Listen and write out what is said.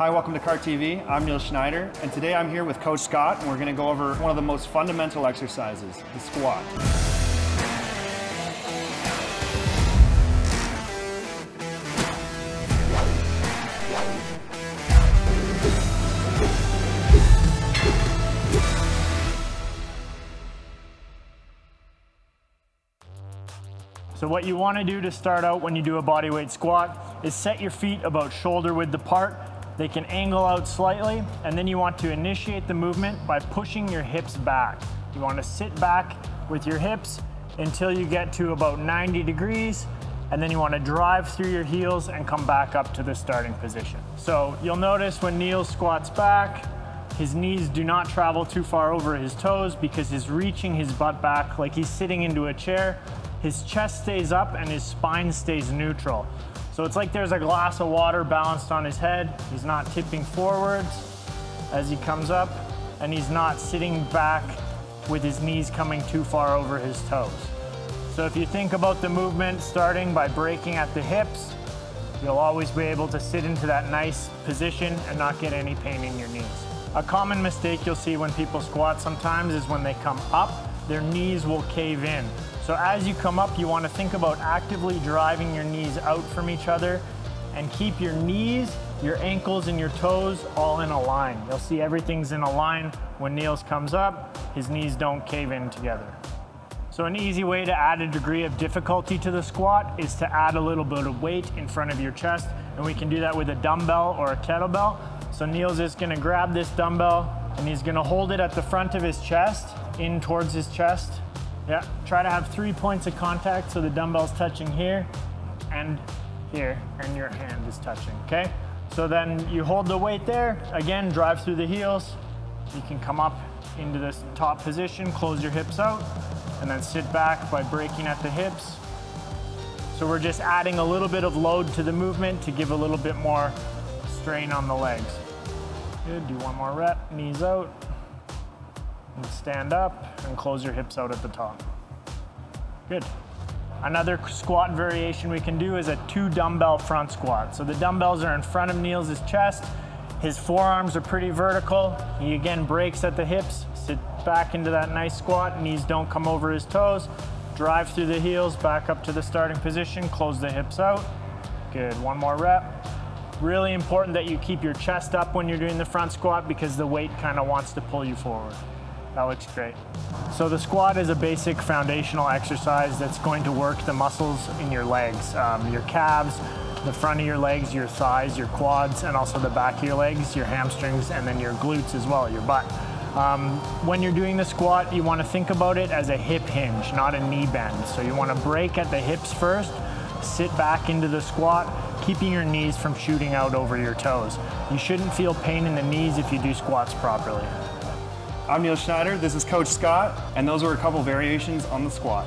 Hi, welcome to KartTV. I'm Nils Schneider, and today I'm here with Coach Scott, and we're going to go over one of the most fundamental exercises, the squat. So what you want to do to start out when you do a bodyweight squat is set your feet about shoulder width apart. They can angle out slightly, and then you want to initiate the movement by pushing your hips back. You want to sit back with your hips until you get to about 90 degrees, and then you want to drive through your heels and come back up to the starting position. So you'll notice when Nils squats back, his knees do not travel too far over his toes because he's reaching his butt back like he's sitting into a chair. His chest stays up and his spine stays neutral. So it's like there's a glass of water balanced on his head. He's not tipping forwards as he comes up, and he's not sitting back with his knees coming too far over his toes. So if you think about the movement starting by breaking at the hips, you'll always be able to sit into that nice position and not get any pain in your knees. A common mistake you'll see when people squat sometimes is when they come up, their knees will cave in. So as you come up, you want to think about actively driving your knees out from each other and keep your knees, your ankles, and your toes all in a line. You'll see everything's in a line. When Nils comes up, his knees don't cave in together. So an easy way to add a degree of difficulty to the squat is to add a little bit of weight in front of your chest, and we can do that with a dumbbell or a kettlebell. So Nils is going to grab this dumbbell and he's going to hold it at the front of his chest, in towards his chest. Yeah, try to have 3 points of contact so the dumbbell's touching here, and your hand is touching, okay? So then you hold the weight there, again, drive through the heels. You can come up into this top position, close your hips out, and then sit back by breaking at the hips. So we're just adding a little bit of load to the movement to give a little bit more strain on the legs. Good, do one more rep, knees out. And stand up and close your hips out at the top. Good. Another squat variation we can do is a 2 dumbbell front squat. So the dumbbells are in front of Nils' chest. His forearms are pretty vertical. He again breaks at the hips, sit back into that nice squat, knees don't come over his toes. Drive through the heels, back up to the starting position, close the hips out. Good, one more rep. Really important that you keep your chest up when you're doing the front squat because the weight kind of wants to pull you forward. That looks great. So the squat is a basic foundational exercise that's going to work the muscles in your legs, your calves, the front of your legs, your thighs, your quads, and also the back of your legs, your hamstrings, and then your glutes as well, your butt. When you're doing the squat, you want to think about it as a hip hinge, not a knee bend. So you want to break at the hips first, sit back into the squat, keeping your knees from shooting out over your toes. You shouldn't feel pain in the knees if you do squats properly. I'm Nils Schneider, this is Coach Scott, and those were a couple variations on the squat.